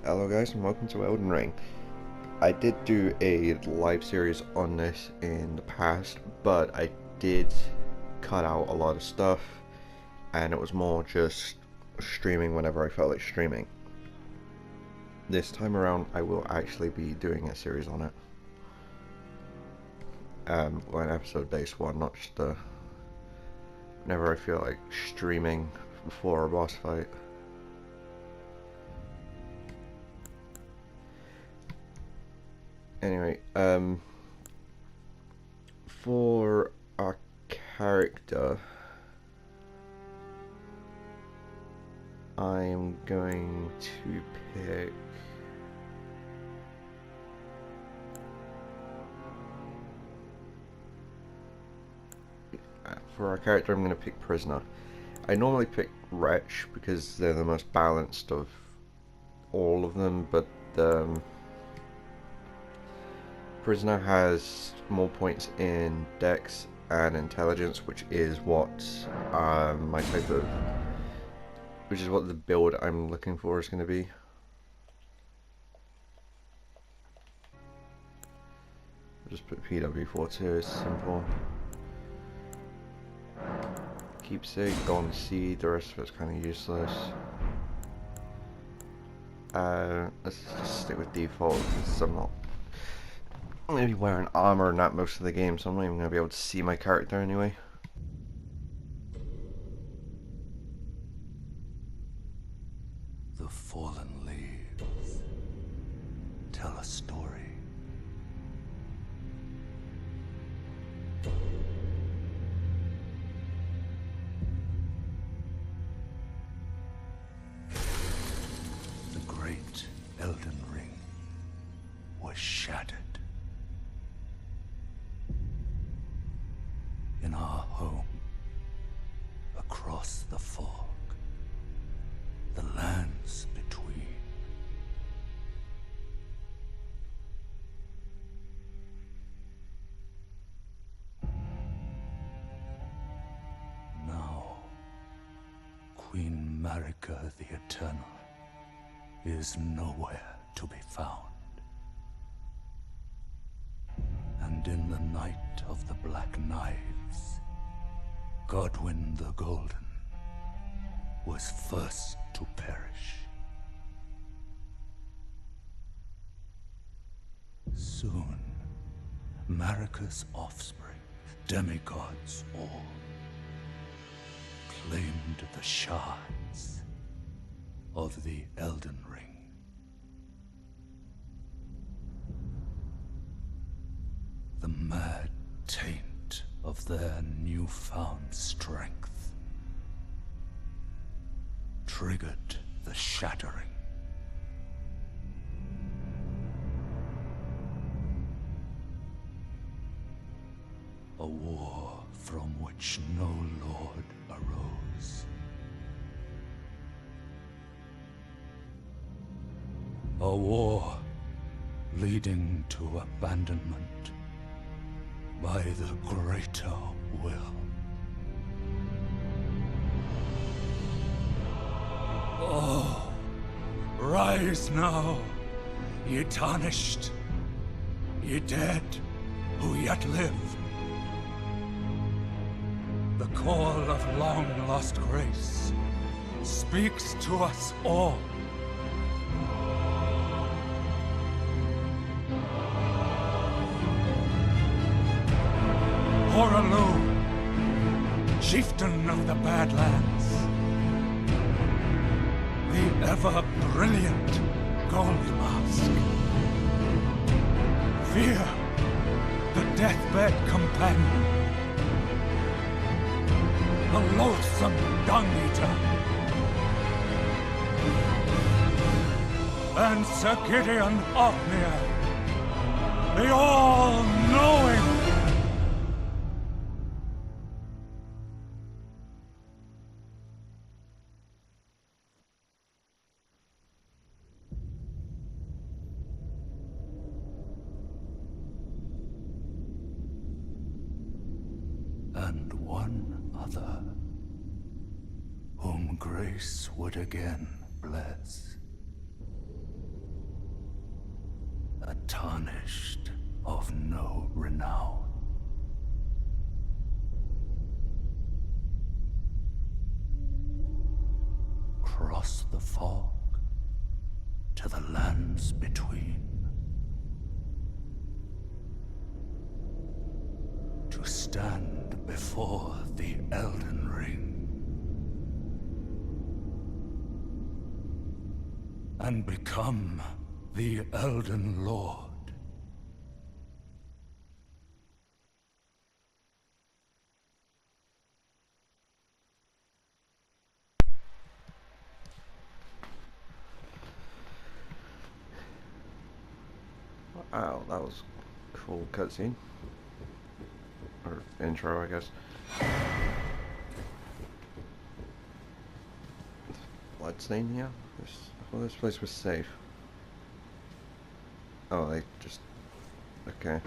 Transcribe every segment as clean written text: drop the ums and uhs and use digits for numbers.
Hello guys and welcome to Elden Ring. I did do a live series on this in the past, but I did cut out a lot of stuff and it was more just streaming whenever I felt like streaming. This time around I will actually be doing a series on it. An episode based one, not just whenever I feel like streaming before a boss fight. Anyway, for our character, I am going to pick I'm going to pick Prisoner. I normally pick Wretch because they're the most balanced of all of them, but Prisoner has more points in Dex and Intelligence, which is what which is what the build I'm looking for is going to be. I'll just put PW42, it's simple. Keepsake, Golden Seed, the rest of it's kind of useless. Let's just stick with default because I'm going to be wearing armor and that most of the game, so I'm not even going to be able to see my character anyway. The fallen leaves tell a story. The great Elden Ring was shattered. In our home, across the fog, the lands between. Now, Queen Marika the Eternal is nowhere to be found. And in the night of the Black Knives, Godwyn the Golden was first to perish. Soon, Marika's offspring, demigods all, claimed the shards of the Elden Ring. The mad taint of their newfound strength triggered the shattering. A war from which no lord arose. A war leading to abandonment by the greater will. Oh, rise now, ye tarnished, ye dead who yet live. The call of long-lost grace speaks to us all. Horalu, chieftain of the Badlands, the ever-brilliant Gold Mask. Fear, the deathbed companion, the loathsome dung-eater, and Sir Gideon Othniel, the all-knowing. And one other, whom grace would again bless. tarnished, of no renown. Cross the fog to the lands between, to stand before the Elden Ring and become the Elden Lord. Wow, that was a cool cutscene. Or intro, I guess. Bloodstain here? I thought this place was safe. Oh, they just... okay.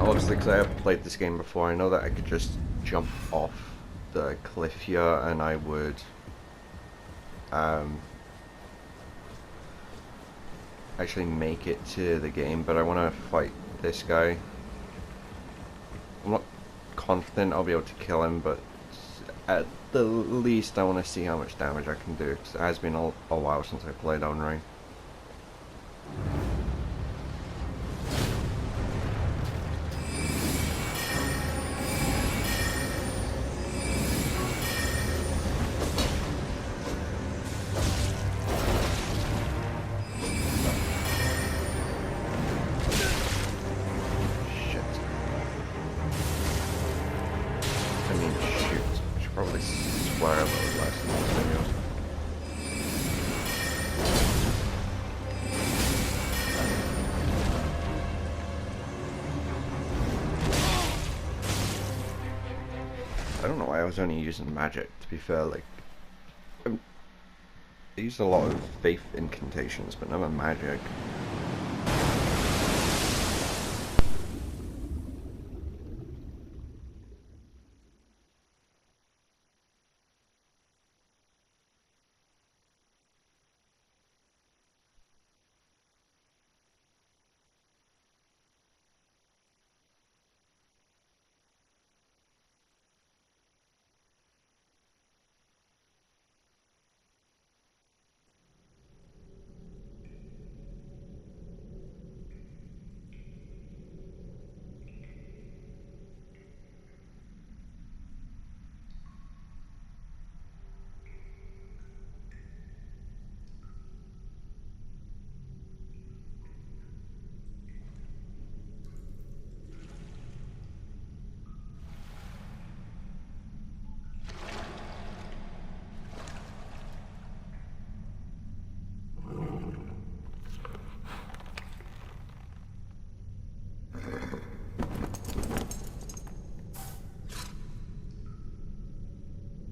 Obviously, because I have played this game before, I know that I could just jump off the cliff here and I would... actually make it to the game, but I want to fight this guy. I'm not confident I'll be able to kill him, but at the least I want to see how much damage I can do, because it has been a while since I played Elden Ring. I don't know why I was only using magic, to be fair. Like, I used a lot of faith incantations, but never magic.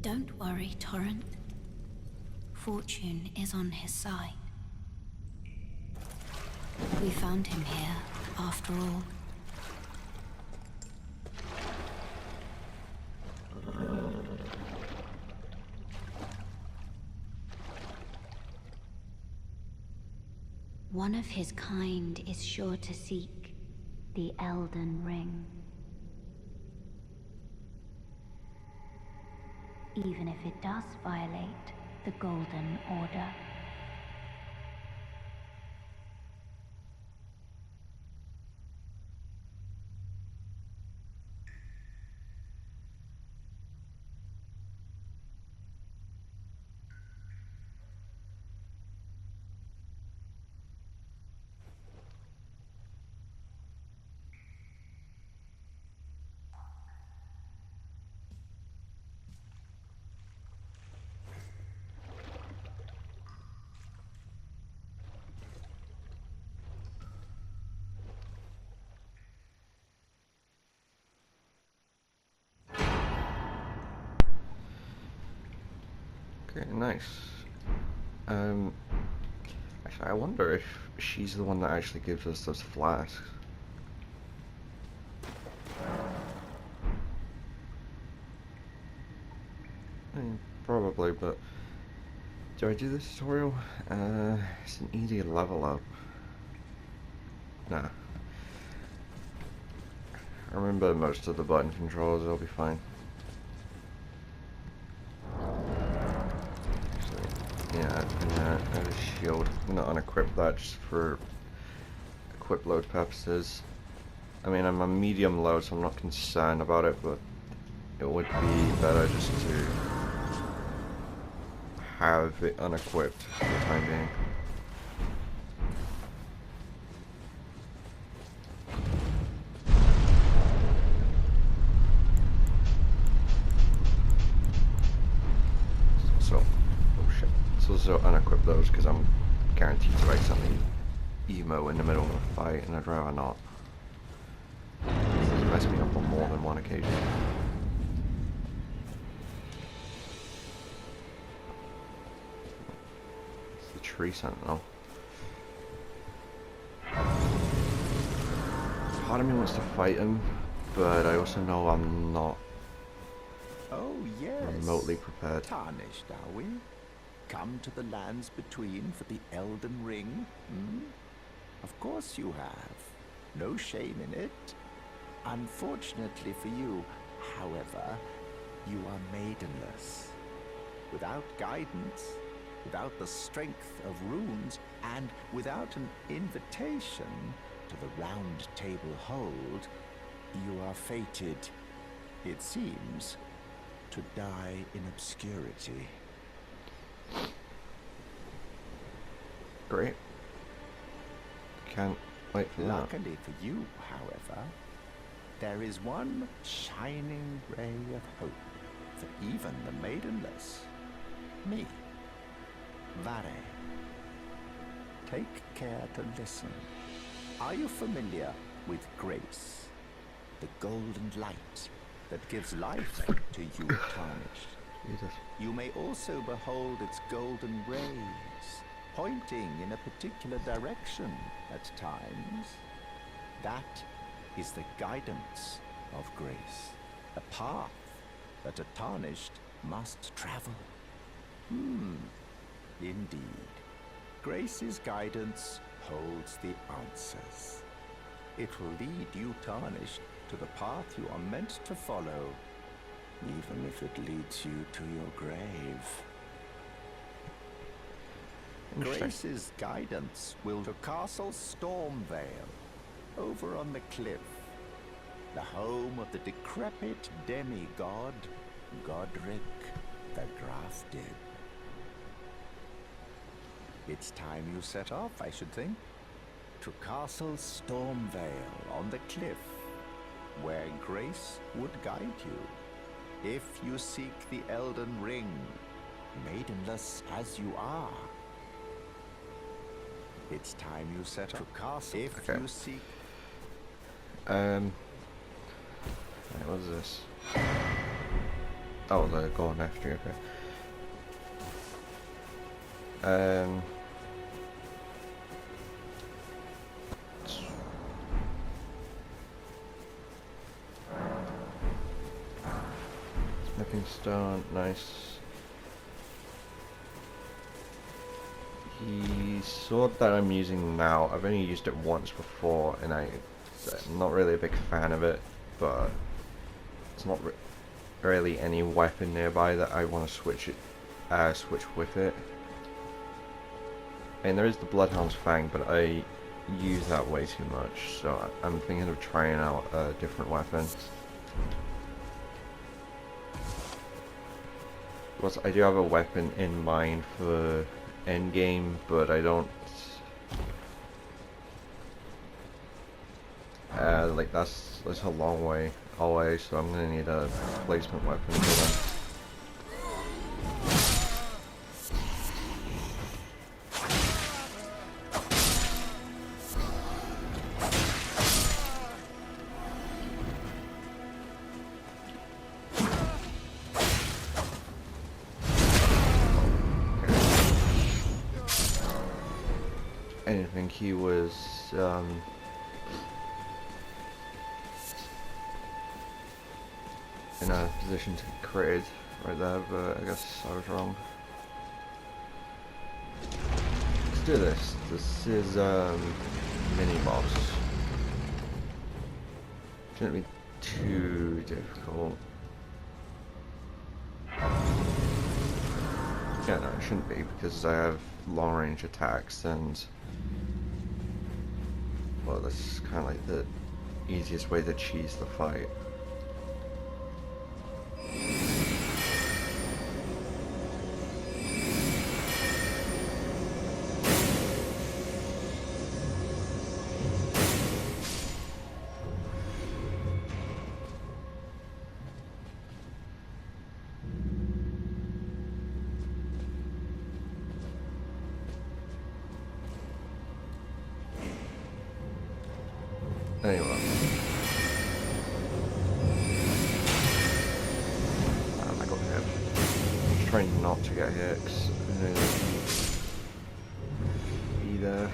Don't worry, Torrent. Fortune is on his side. We found him here, after all. One of his kind is sure to seek the Elden Ring. Even if it does violate the Golden Order. Okay, nice. Actually, I wonder if she's the one that actually gives us those flasks. Probably, but Do I do this tutorial? It's an easy level up. Nah. I remember most of the button controls, I'll be fine. So, yeah, and add a shield. I'm gonna unequip that just for equip load purposes. I mean, I'm a medium low, so I'm not concerned about it, but it would be better just to have it unequipped for the time being. So unequip those because I'm guaranteed to accidentally emo in the middle of a fight, and I'd rather not. This has messed me up on more than one occasion. It's the tree sentinel. Part of me wants to fight him, but I also know I'm not remotely prepared. Tarnished, are we? Come to the lands between for the Elden Ring? Of course you have. No shame in it. Unfortunately for you, however, you are maidenless. Without guidance, without the strength of runes, and without an invitation to the Round Table Hold, you are fated, it seems, to die in obscurity. Great. Can't wait for that. Luckily for you, however, there is one shining ray of hope for even the maidenless. Me. Vare. Take care to listen. Are you familiar with grace? The golden light that gives life to you tarnished. Jesus. You may also behold its golden rays, pointing in a particular direction at times. That is the guidance of grace, a path that a tarnished must travel. Indeed. Grace's guidance holds the answers. It will lead you tarnished to the path you are meant to follow, even if it leads you to your grave. Grace's guidance will to Castle Stormvale, over on the cliff, the home of the decrepit demigod, Godric the Grafted. It's time you set off, I should think, to Castle Stormvale on the cliff, where Grace would guide you, if you seek the Elden Ring, maidenless as you are. It's time you set up castle if you seek. Right, what is this? Oh, they're going after you, okay. Smithing stone, nice. The sword that I'm using now, I've only used it once before, and I'm not really a big fan of it, but it's not really any weapon nearby that I want to switch with it. And there is the Bloodhound's Fang, but I use that way too much, so I'm thinking of trying out a different weapon. Plus, I do have a weapon in mind for endgame, but I don't like that's a long way away, so I'm gonna need a replacement weapon for them. I didn't think he was in a position to get critted right there, but I guess I was wrong. do this. This is mini boss. Shouldn't be too difficult. Yeah, no, it shouldn't be because I have long range attacks and well, this is kind of like the easiest way to cheese the fight. Anyway. I got hit. I'm just trying not to get hit because I know that be there.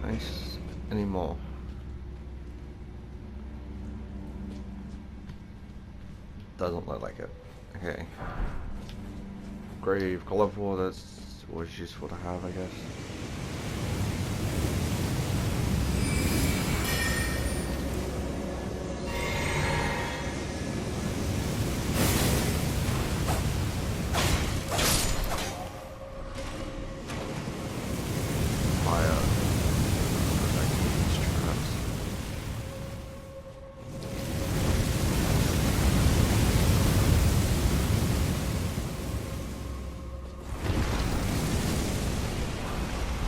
Nice. Any more? Doesn't look like it. Okay. Grave glove war, that's always useful to have, I guess. Fire. Protecting these traps.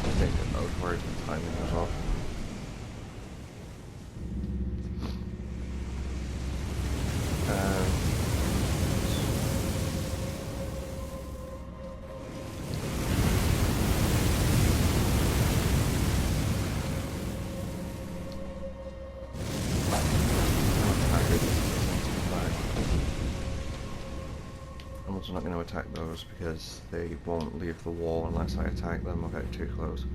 I think that was worried the timing was off. I'm also not going to attack those because they won't leave the wall unless I attack them or get too close.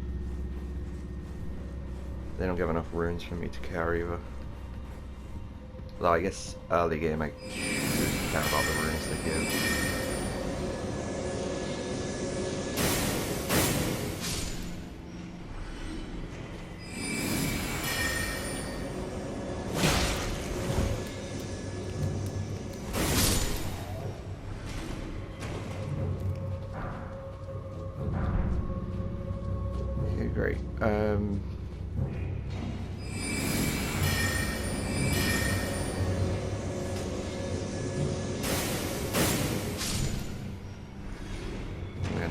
They don't give enough runes for me to carry either. Though I guess early game I should care about the runes they give. Okay, great. And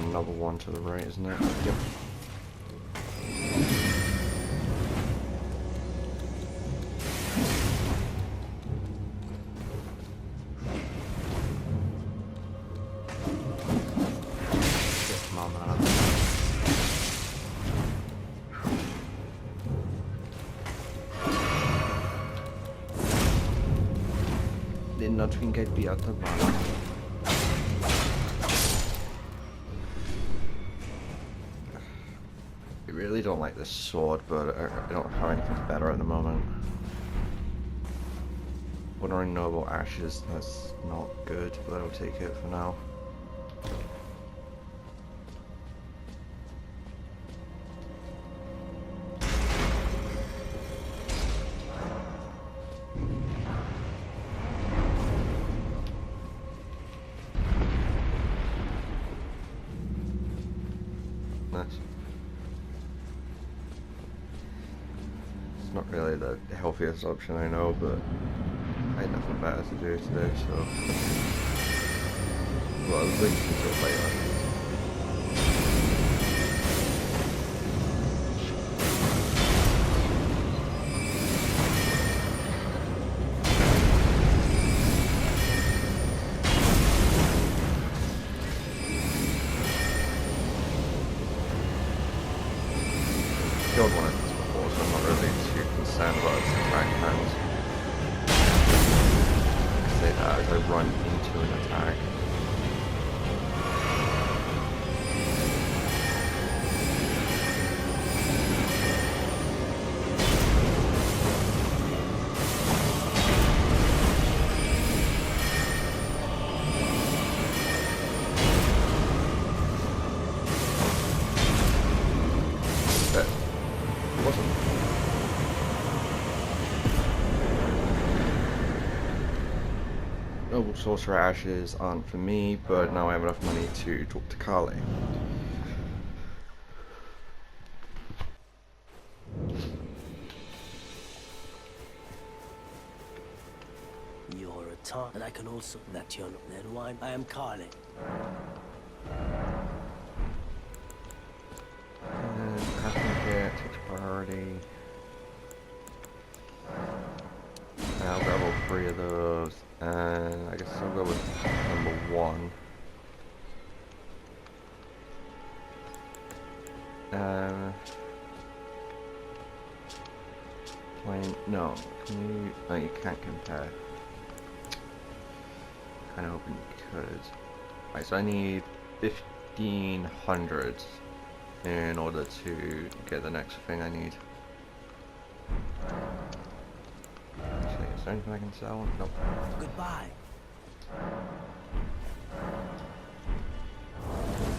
another one to the right, isn't it? Yep. Come on, man. Did not think I'd be out of balance. I really don't like this sword, but I don't have anything better at the moment. Wandering Noble Ashes, that's not good, but I'll take it for now. Nice. It's not really the healthiest option, I know, but I had nothing better to do today, so... Well, I was waiting until later. Killed one of these before, so I'm not really too concerned about its attack hands. I say that as I run into an attack. Soul Sorcerer Ashes aren't for me, but now I have enough money to talk to Carly. You're a tar, and I can also... That you're not Ned Wine. I am Carly. Crafting kit takes priority. I'll grab all 3 of those, and I guess I'll go with number 1. No, can you? No, you can't compare. Kind of hoping you could. Right, so I need 1,500 in order to get the next thing I need. Actually, is there anything I can sell? Nope. Goodbye.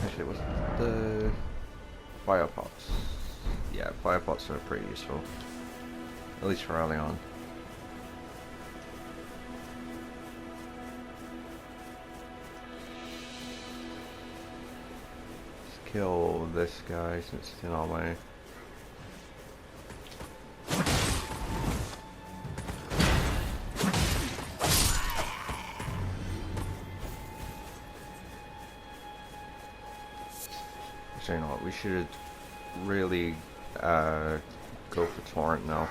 Actually, what's the fire pots? Yeah, fire pots are pretty useful. At least for early on. Let's kill this guy since it's in our way. Actually, you know what, we should really go for Torrent now.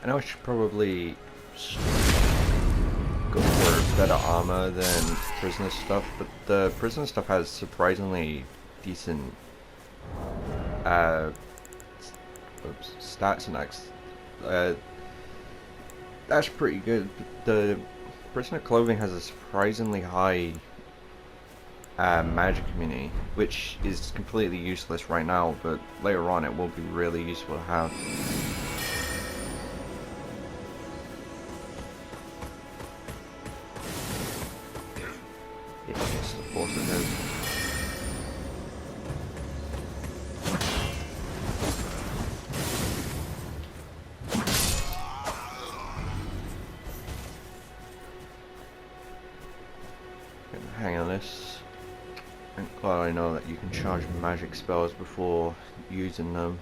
I know I should probably go for better armor than prisoner stuff, but the prisoner stuff has surprisingly decent stats and that's pretty good. The prisoner clothing has a surprisingly high magic immunity, which is completely useless right now, but later on it will be really useful to have. Yes, of course it is. Hang on this. I'm glad I know that you can charge magic spells before using them,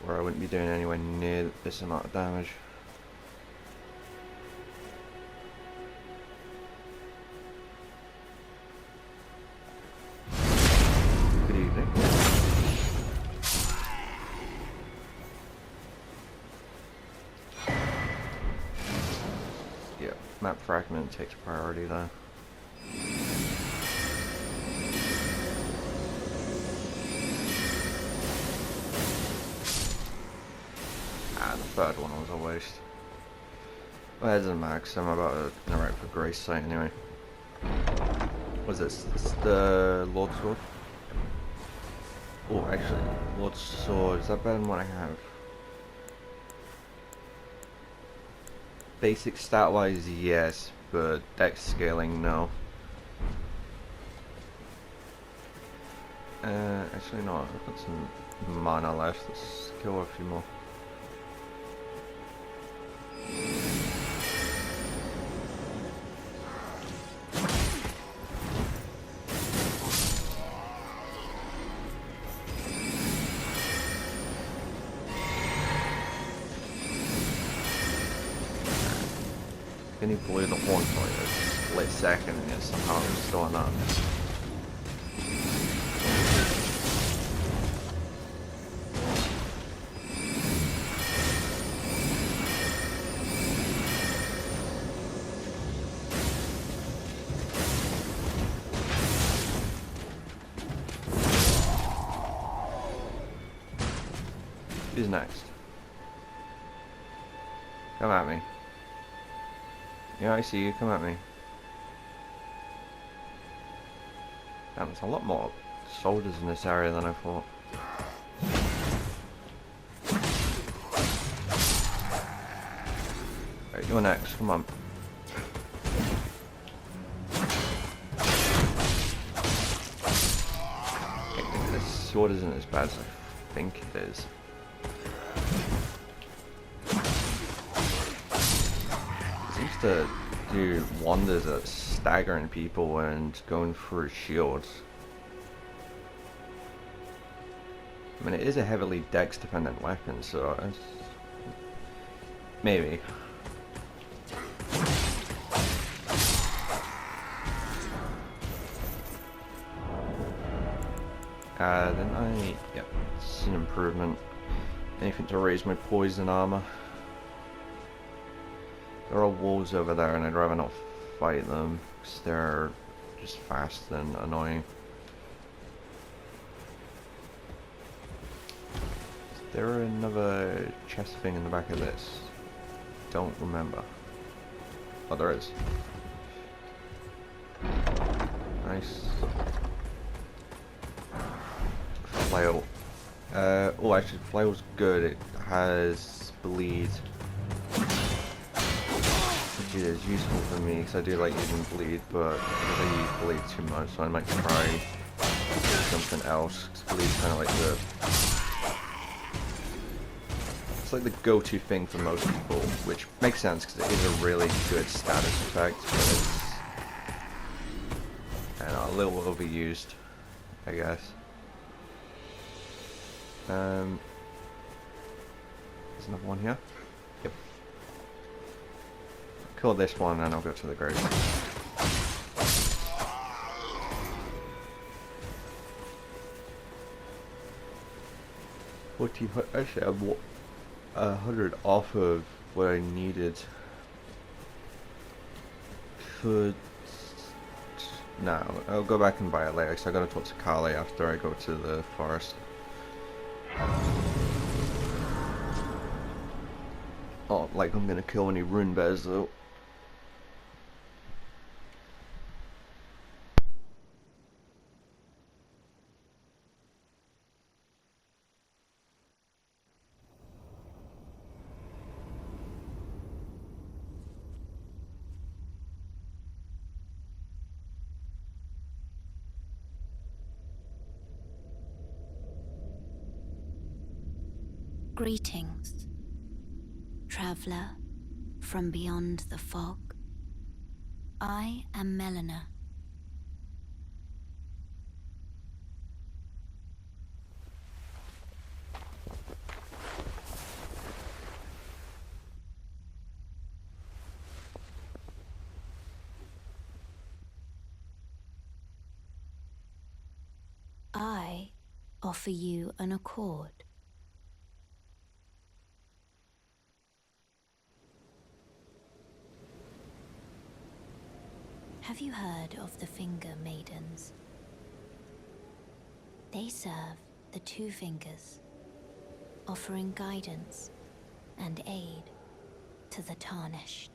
or I wouldn't be doing anywhere near this amount of damage. Good evening. Yeah, map fragment takes priority there. The third one was a waste. Well, it doesn't matter, 'cause I'm about to narrate for Grace's sake anyway. What's this? This is the Lord's Sword? Oh, actually, Lord's Sword, is that better than what I have? Basic stat-wise, yes, but dex scaling, no. Actually no, I've got some mana left, let's kill a few more. Then he blew the horn for you a split second and it's somehow still enough. Who's next? Come at me. Yeah, I see you. Come at me. Damn, there's a lot more soldiers in this area than I thought. Right, you're next. Come on. sword isn't as bad as I think it is. It seems to do wonders at staggering people and going through shields. I mean, it is a heavily dex dependent weapon, so it's... maybe. Then yep, it's an improvement. Anything to raise my poison armor. There are wolves over there and I'd rather not fight them, because they're just fast and annoying. Is there another chest thing in the back of this? Don't remember. Oh, there is. Nice. Flail. Oh, actually, flail's good. It has bleed, which is useful for me because I do like using bleed, but I don't use bleed too much, so I might try something else. Because bleed's kind of like the... it's like the go-to thing for most people, which makes sense because it is a really good status effect, but it's, I don't know, a little overused, I guess. There's another one here. Yep. Kill this one and I'll go to the grave. What do you... actually, I'm 100 off of what I needed. Could... no, I'll go back and buy it later because I gotta talk to Kali after I go to the forest. Oh, like I'm gonna kill any rune bears though. Greetings, traveler from beyond the fog. I am Melina. I offer you an accord. Have you heard of the Finger Maidens? They serve the Two Fingers, offering guidance and aid to the Tarnished.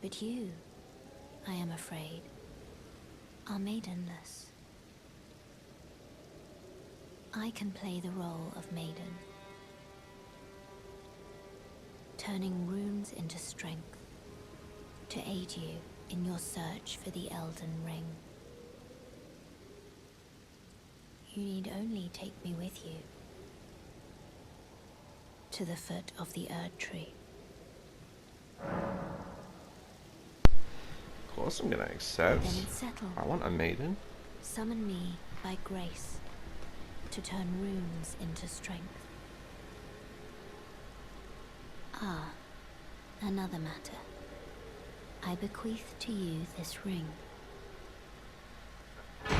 But you, I am afraid, are maidenless. I can play the role of maiden, turning runes into strength to aid you in your search for the Elden Ring. You need only take me with you to the foot of the Erd Tree. Of course I'm gonna accept. Then it's settled. I want a maiden. Summon me by grace to turn runes into strength. Ah, another matter. I bequeath to you this ring. I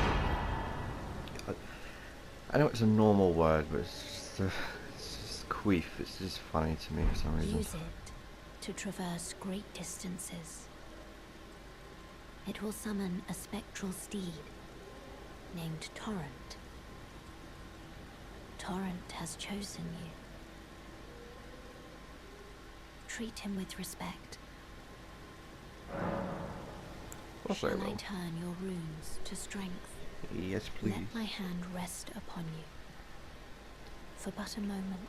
know it's a normal word, but it's just queef. It's just funny to me for some reason. Use it to traverse great distances. It will summon a spectral steed named Torrent. Torrent has chosen you. Treat him with respect. Shall Shall I turn your runes to strength? Yes, please. Let my hand rest upon you. For but a moment,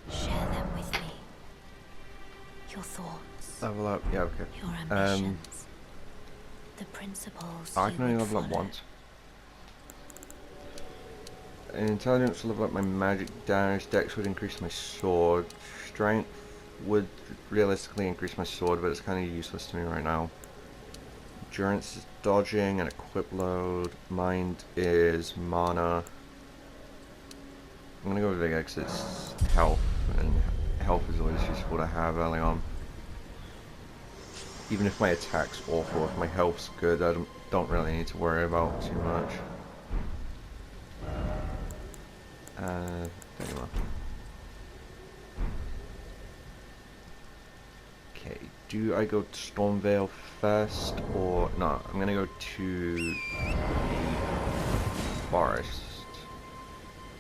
share them with me. Your thoughts, Level up. Yeah, okay. your ambitions, the principles I you can only would level up follow. once. Intelligence will level up my magic damage. Dex would increase my sword. Strength would realistically increase my sword, but it's kind of useless to me right now. Endurance is dodging and equip load. Mind is mana. I'm gonna go with Vigor because it's health, and health is always useful to have early on. Even if my attack's awful, if my health's good, I don't really need to worry about too much. There you are. Okay, do I go to Stormvale first, or no? I'm gonna go to the forest.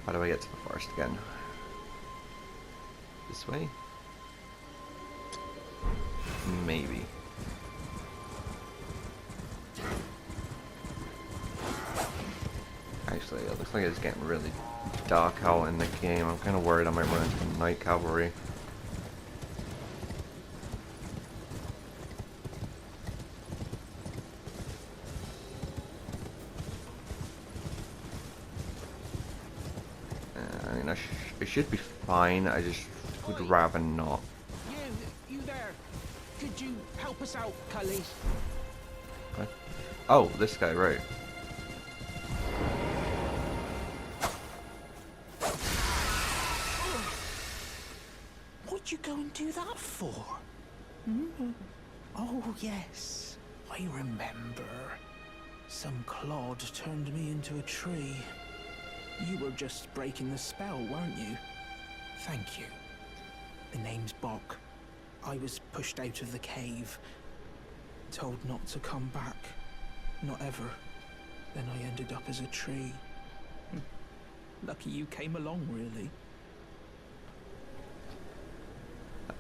How do I get to the forest again? This way? Maybe. Actually, it looks like it's getting really dark out in the game. I'm kind of worried I might run into the night cavalry. I mean, I should be fine. I just would rather not. You there? Could you help us out, Cully? What? Oh, this guy, right. What'd you go and do that for? Hmm? Oh, yes. I remember. Some clod turned me into a tree. You were just breaking the spell, weren't you? Thank you. The name's Bok. I was pushed out of the cave. Told not to come back. Not ever. Then I ended up as a tree. Lucky you came along, really.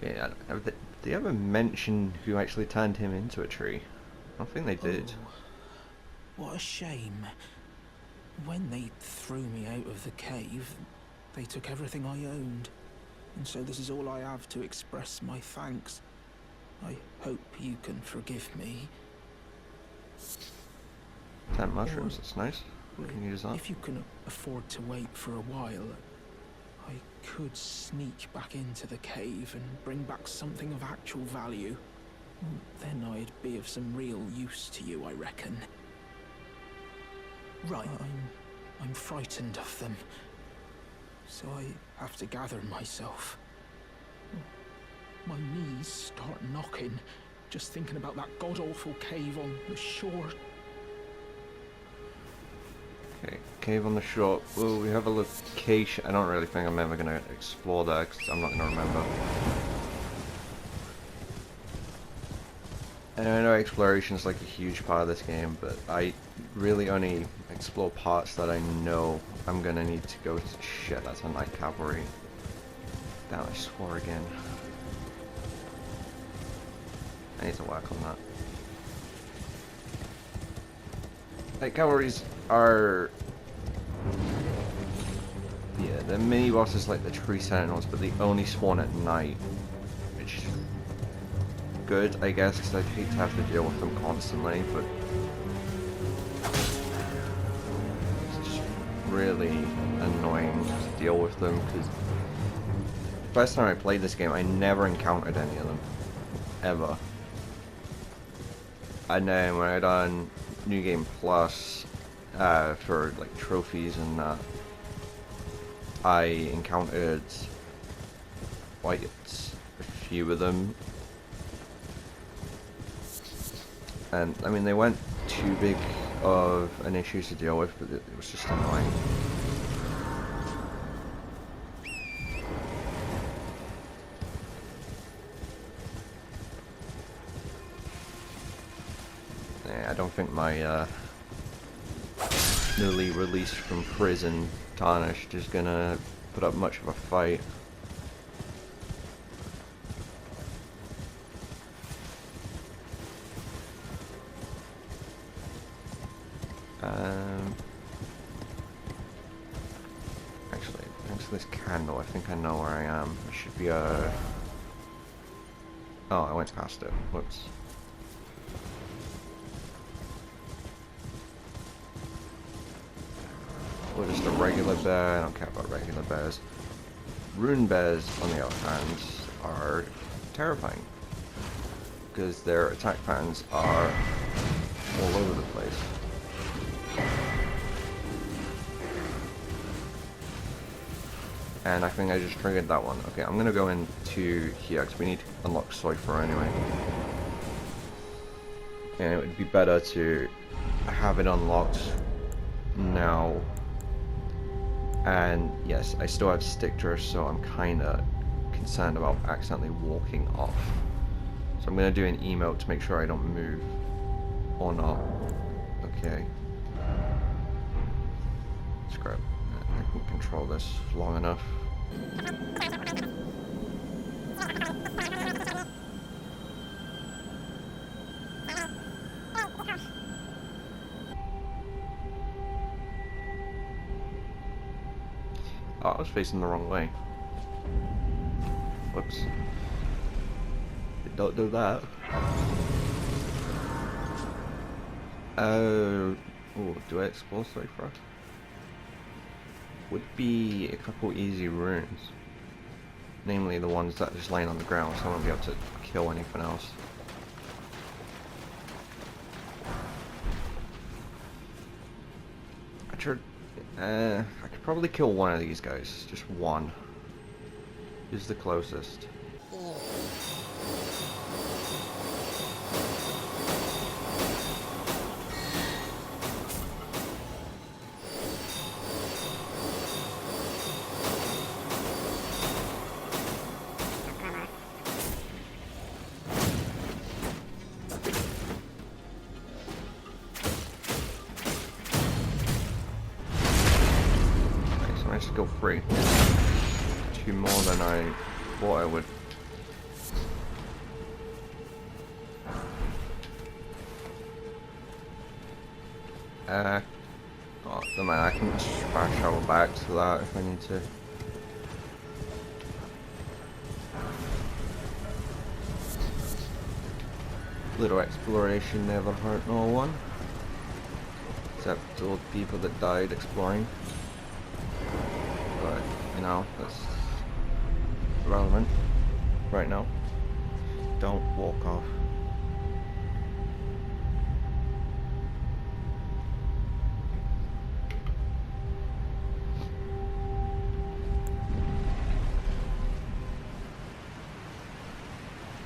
Okay, did they ever mention who actually turned him into a tree? I don't think they did. Oh, what a shame. When they threw me out of the cave, they took everything I owned. And so this is all I have to express my thanks. I hope you can forgive me. 10 mushrooms, that's nice. We can use that. If you can afford to wait for a while, I could sneak back into the cave and bring back something of actual value. Then I'd be of some real use to you, I reckon. Right, I'm frightened of them, so I have to gather myself. My knees start knocking, just thinking about that god-awful cave on the shore. Okay, cave on the shore. Well, we have a location. I don't really think I'm ever going to explore that because I'm not going to remember. And I know exploration is like a huge part of this game, but I really only explore parts that I know I'm going to need to go to. Shit, that's a night cavalry. Damn, I swore again. I need to work on that. Night cavalries are... yeah, the mini bosses like the tree sentinels, but they only spawn at night. Which is good, I guess, because I'd hate to have to deal with them constantly, but... it's just really annoying to deal with them, because... the first time I played this game, I never encountered any of them. Ever. And then when I done New Game Plus for like trophies and that, I encountered quite a few of them, and I mean they weren't too big of an issue to deal with, but it was just annoying. I don't think my newly released from prison Tarnished is gonna put up much of a fight. Actually, thanks to this candle, I think I know where I am. It should be a... oh, I went past it. Whoops. or just a regular bear. I don't care about regular bears. Rune bears, on the other hand, are terrifying because their attack patterns are all over the place. And I think I just triggered that one. Okay, I'm gonna go into here because we need to unlock Cypher anyway. And it would be better to have it unlocked now. And yes, I still have stick drift, so I'm kinda concerned about accidentally walking off. So I'm gonna do an emote to make sure I don't move or not. Okay. Scrap. I can control this long enough. Oh, I was facing the wrong way. Whoops. Don't do that. Oh, do I explore so far? Would be a couple easy runes. Namely the ones that are just laying on the ground, so I won't be able to kill anything else. I could probably kill one of these guys. Just one. Who's the closest? Nice, go free. Two more than I thought I would. Oh, no man, I can just fast travel back to that if I need to. Little exploration never hurt no one. Except all the people that died exploring. But, you know, that's irrelevant right now. Don't walk off.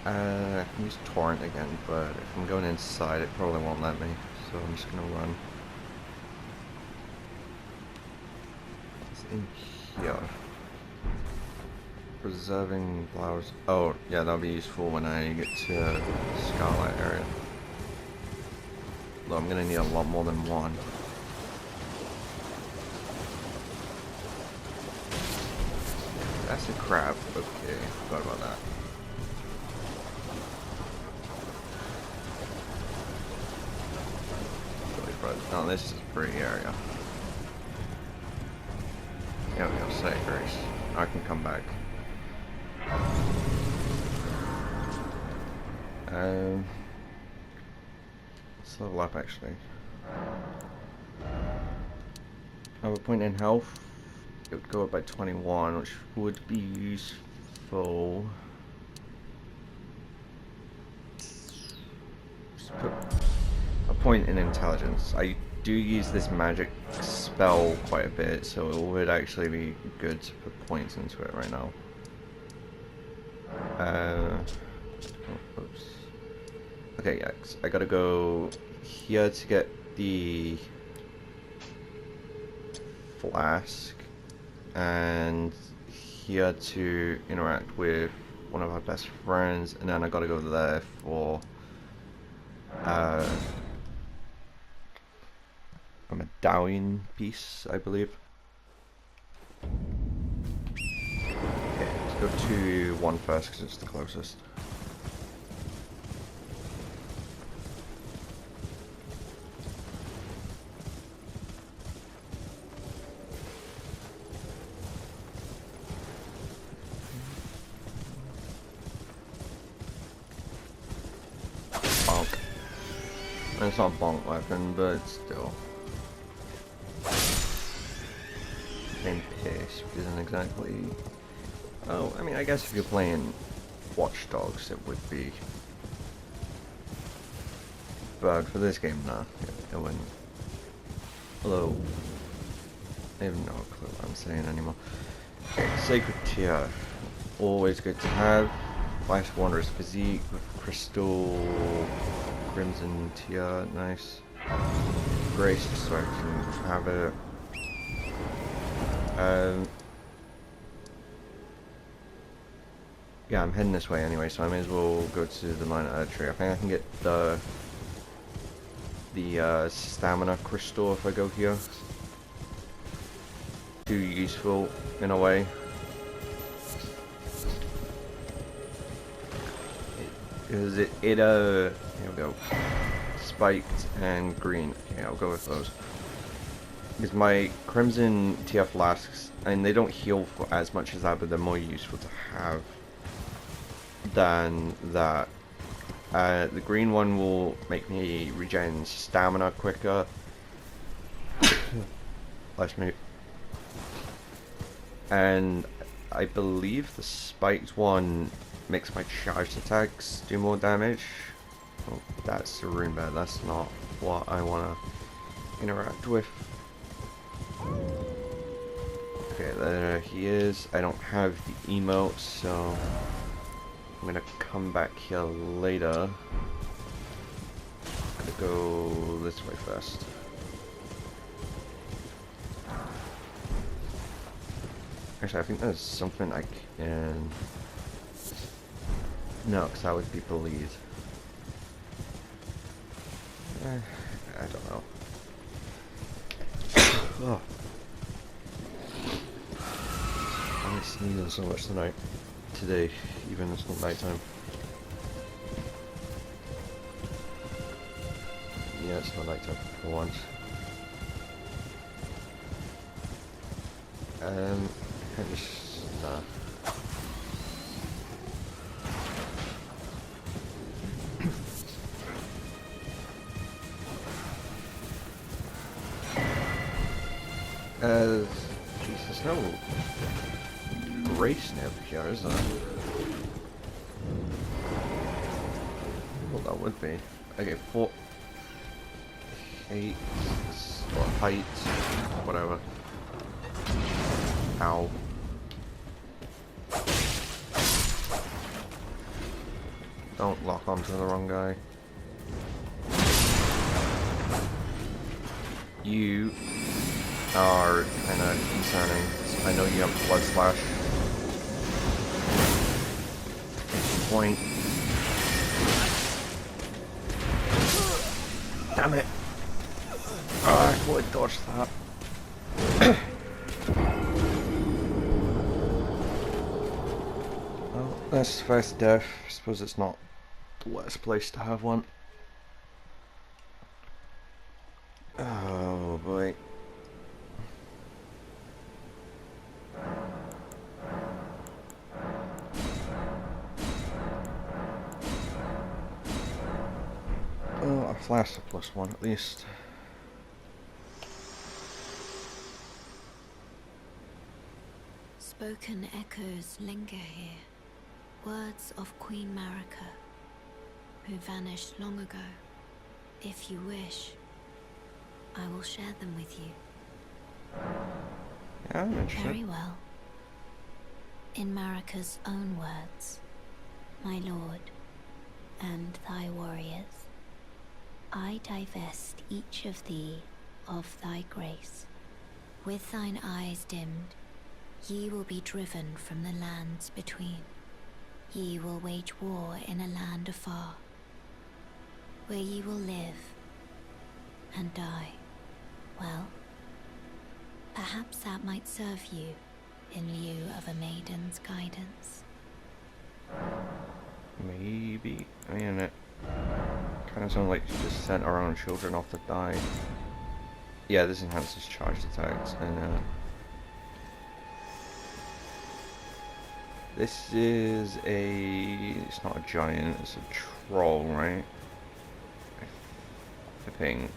I can use Torrent again, but if I'm going inside it probably won't let me, so I'm just gonna run. It's in here. Preserving flowers. Oh, yeah, that'll be useful when I get to Scarlet area. Though I'm gonna need a lot more than one. That's a crab. Okay, forgot about that. No, this is a pretty area. Yeah, we go, safe race. I can come back. Let's level up actually. I have a point in health. It would go up by 21, which would be useful. Just put a point in intelligence. I do use this magic spell quite a bit, so it would actually be good to put points into it right now. Oops. Okay, yeah, I gotta go here to get the flask, and here to interact with one of our best friends, and then I gotta go there for a medallion piece, I believe. Okay, let's go to one first because it's the closest. Bonk. It's not a bonk weapon, but still. exactly. Oh, I mean, I guess if you're playing Watch Dogs, it would be. But for this game, nah, it wouldn't. Although, I have no clue what I'm saying anymore. Okay, Sacred Tear. Always good to have. Life's Wanderer's Physique with Crystal Crimson Tear, nice. Grace, just so I can have it. Yeah, I'm heading this way anyway, so I may as well go to the mine at a tree. I think I can get the stamina crystal if I go here. Too useful in a way. Because here we go. Spiked and green. Okay, I'll go with those. Because my Crimson TF flasks, and they don't heal for as much as that, but they're more useful to have than that. The green one will make me regen stamina quicker. Let's move. And I believe the spiked one makes my charged attacks do more damage. Oh, that's the rune bed. That's not what I want to interact with. Okay, there he is. I don't have the emote, so I'm gonna come back here later. I'm gonna go this way first. Actually, I think there's something I can... No, because that would be bleed. I don't know. Oh. I'm sneezing so much tonight. Today, even it's not nighttime. Yeah, it's not nighttime for once. I just, nah. Jesus, no grace near here, is there? Well, that would be. Okay, 4... 8... or height... whatever. Ow. Don't lock onto the wrong guy. You are kind of concerning. I know you have blood slash. Point. Damn it! Oh, I would dodge that. Well, that's the first death. I suppose it's not the worst place to have one. Oh boy. Oh, a flash of +1 at least. Spoken echoes linger here. Words of Queen Marika, who vanished long ago. If you wish, I will share them with you. Yeah, I'm interested. Very well. In Marika's own words, my lord, and thy warriors, I divest each of thee of thy grace. With thine eyes dimmed, ye will be driven from the lands between. Ye will wage war in a land afar, where ye will live and die. Well, perhaps that might serve you in lieu of a maiden's guidance. Maybe. I mean, it kind of sounds like she just sent our own children off to die. Yeah, this enhances charged attacks, and this is a... it's not a giant, it's a troll, right? I think.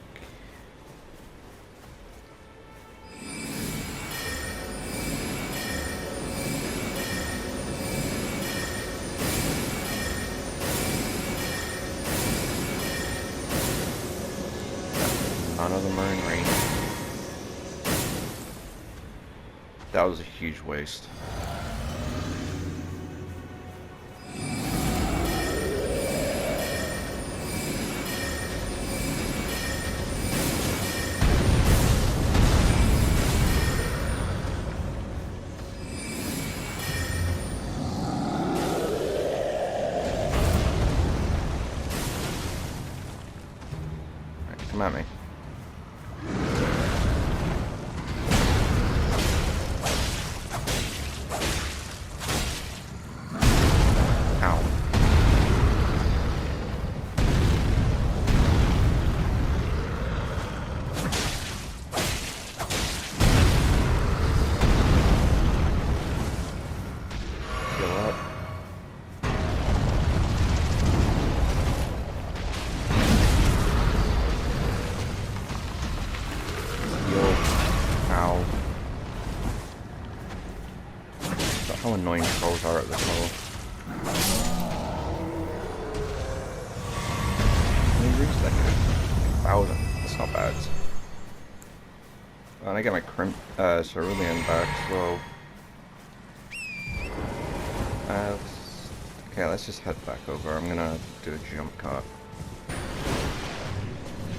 ton of them are in range. That was a huge waste. Come at me. Ow. Heal up. Ow. That's how annoying trolls are at this level. How many roots did I get? 1,000. That's not bad. And I get my cerulean back, so... okay, let's just head back over. I'm gonna do a jump cut.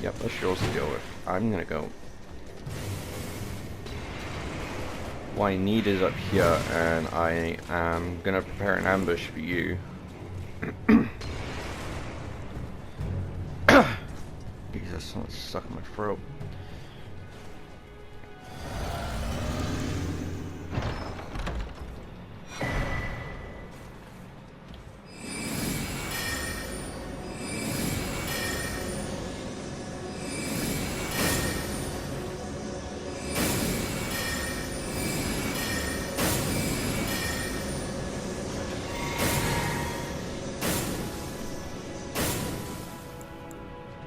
Yep, that's yours to deal with. I'm gonna go. What I need is up here, and I am gonna prepare an ambush for you. Jesus, something's stuck in my throat.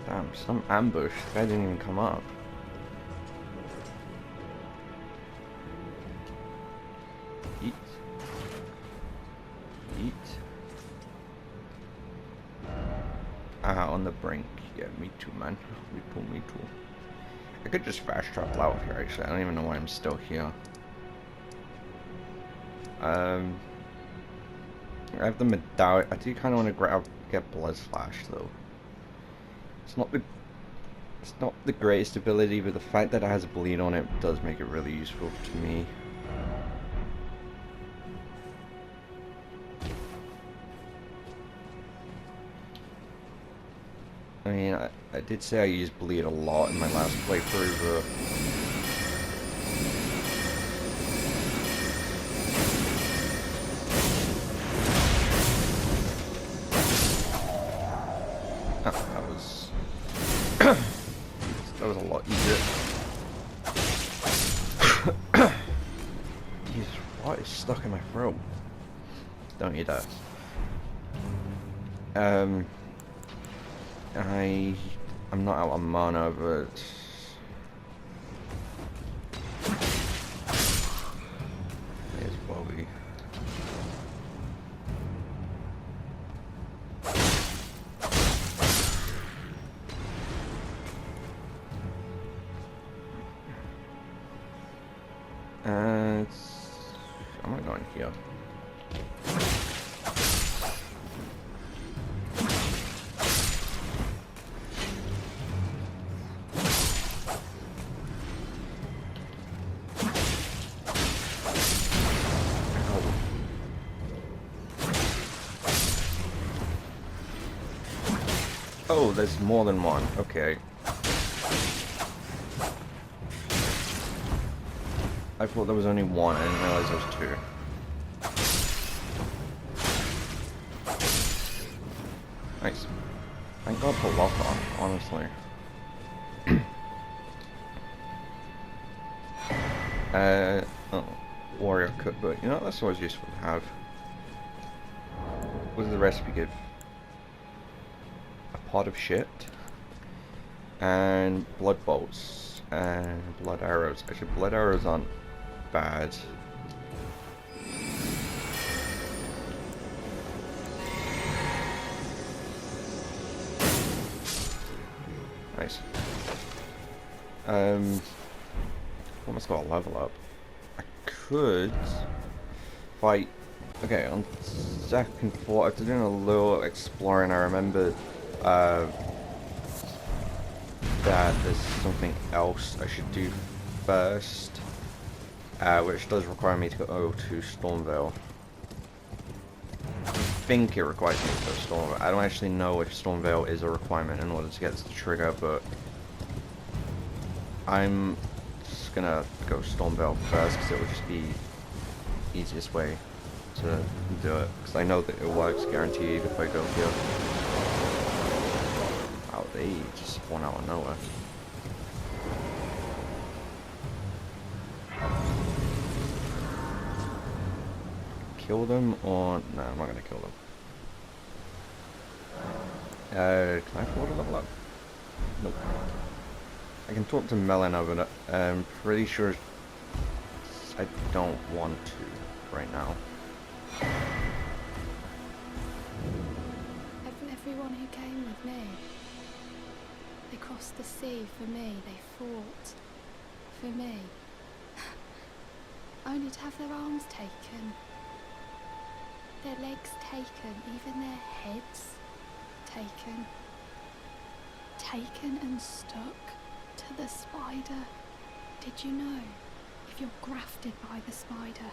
Damn, some ambush. The guy didn't even come up. Eat. Eat. On the brink. Yeah, me too, man. Me too. I could just fast travel out here, actually. I don't even know why I'm still here. I have the medallion. I do kind of want to get Blood Splash, though. It's not the greatest ability, but the fact that it has a bleed on it does make it really useful to me. I mean, I did say I used bleed a lot in my last playthrough, but... that was a lot easier. Jesus, what is stuck in my throat? Don't eat that. I'm not out on mana, but there's Bobby. I'm gonna go in here. Oh, there's more than one. Okay. I thought there was only one. I didn't realize there was two. Nice. Thank God for lock on, honestly. Oh, warrior cook, but you know, that's always useful to have. What does the recipe give? A pot of shit. And blood bolts. And blood arrows. Actually, blood arrows aren't bad. Nice. Almost got a level up. I could fight. Okay, on second thought, after doing a little exploring, I remembered that there's something else I should do first, which does require me to go to Stormvale. I think it requires me to go to Stormvale. I don't actually know if Stormvale is a requirement in order to get the trigger, but I'm just gonna go Stormvale first because it will just be the easiest way to do it. Because I know that it works guaranteed if I go here. Wow, they just spawn out of nowhere. Kill them or no? I'm not gonna kill them. Can I afford a level up? Nope. I can talk to Melina, but I'm pretty sure I don't want to right now. Everyone who came with me, they crossed the sea for me, they fought for me, only to have their arms taken, their legs taken, even their heads taken and stuck to the spider. Did you know, if you're grafted by the spider,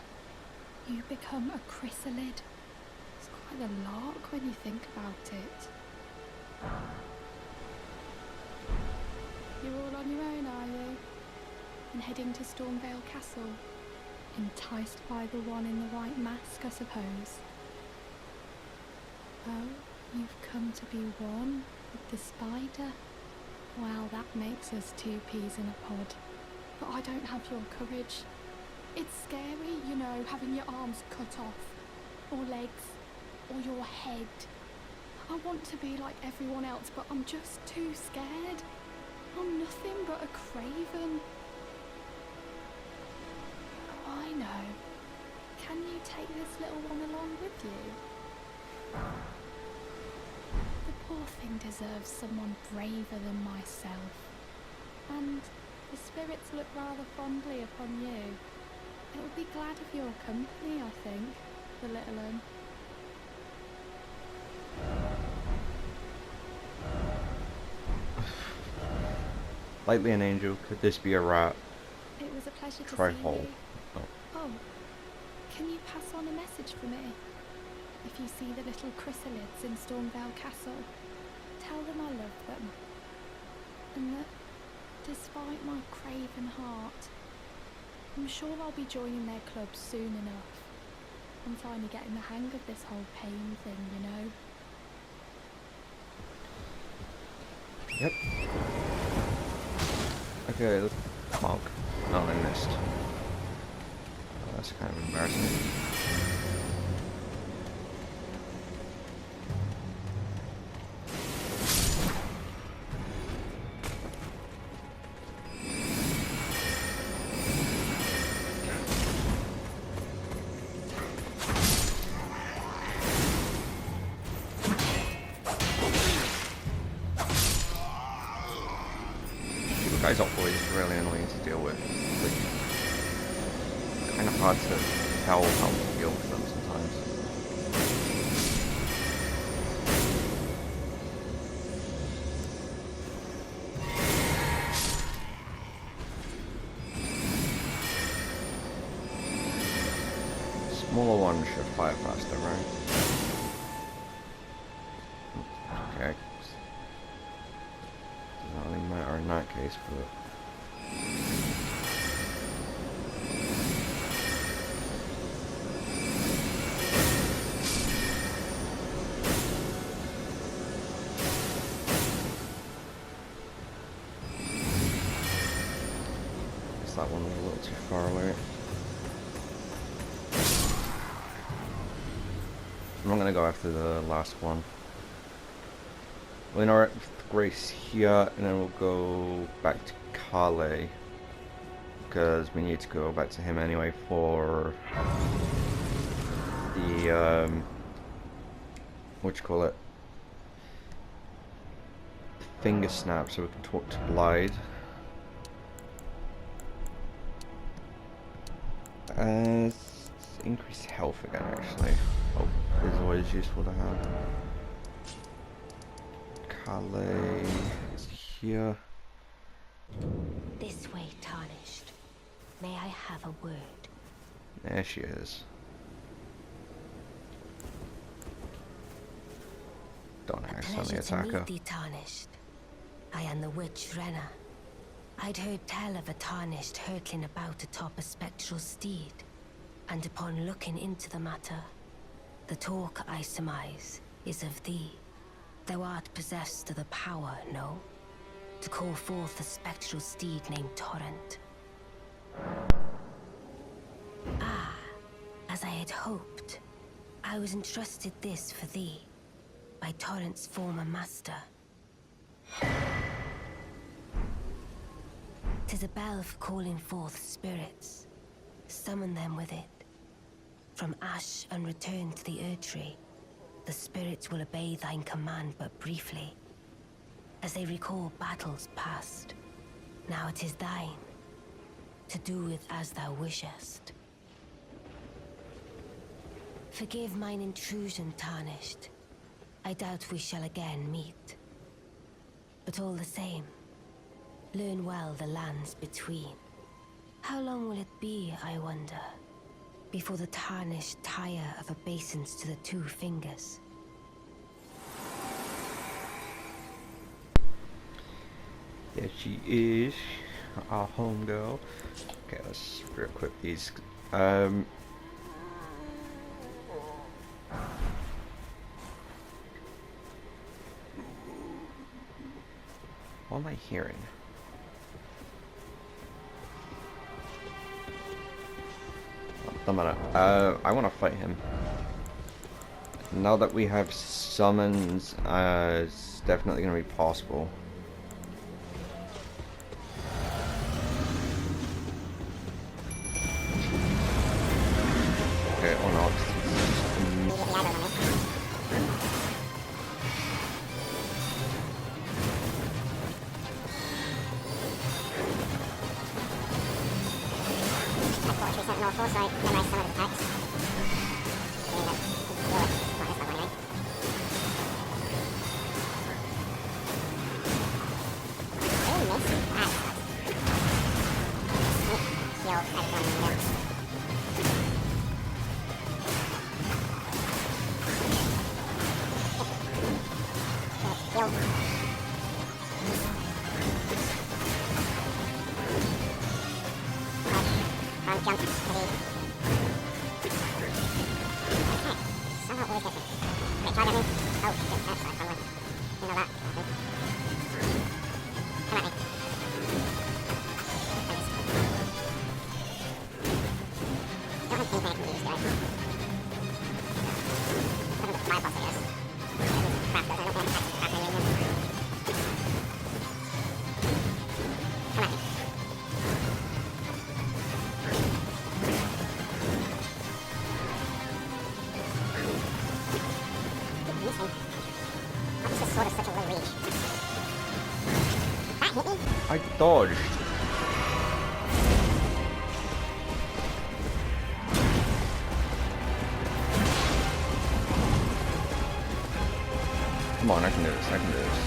you become a chrysalid? It's quite a lark when you think about it. You're all on your own, are you? And heading to Stormvale Castle? Enticed by the one in the white mask, I suppose. Oh, you've come to be one with the spider? Well, that makes us two peas in a pod. But I don't have your courage. It's scary, you know, having your arms cut off, or legs, or your head. I want to be like everyone else, but I'm just too scared. I'm nothing but a craven. I know. Can you take this little one along with you? The poor thing deserves someone braver than myself. And the spirits look rather fondly upon you. It will be glad of your company, I think, the little one. Likely an angel. Could this be a rat? It was a pleasure to Try see hole. you. Oh. Oh, can you pass on a message for me? If you see the little chrysalids in Stormvale Castle, tell them I love them. And that, despite my craven heart, I'm sure I'll be joining their club soon enough. I'm finally getting the hang of this whole pain thing, you know? Yep. Okay, let's mark. Oh, I missed. Oh, that's kind of embarrassing. Guys are always really annoying to deal with. Like, kind of hard to tell how to deal with them sometimes. Smaller ones should fire faster, right? Okay. Doesn't really matter in that case, but... Guess that one was a little too far away. I'm not gonna go after the last one. We'll interact with Grace here, and then we'll go back to Kale, because we need to go back to him anyway for the what you call it, finger snap, so we can talk to Blythe. Increase health again, actually. Oh, this is always useful to have. Calais is here. This way, Tarnished. May I have a word? There she is. Don't accidentally attack her. Meet thee, Tarnished. I am the witch Renna. I'd heard tell of a Tarnished hurtling about atop a spectral steed, and upon looking into the matter, the talk I surmise is of thee. Thou art possessed of the power, no? To call forth a spectral steed named Torrent. Ah, as I had hoped, I was entrusted this for thee, by Torrent's former master. 'Tis a bell for calling forth spirits. Summon them with it. From ash and return to the Erdtree, the spirits will obey thine command but briefly, as they recall battles past. Now it is thine, to do with as thou wishest. Forgive mine intrusion, Tarnished. I doubt we shall again meet. But all the same, learn well the lands between. How long will it be, I wonder, before the Tarnished tire of obeisance to the two fingers? There she is, our homegirl. Okay, let's real quick these. What am I hearing? Don't matter. I want to fight him. Now that we have summons, it's definitely going to be possible. Okay, or not. I dodged. Come on, I can do this, I can do this.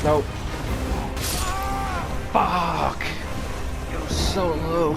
Nope. Fuck! It was so low.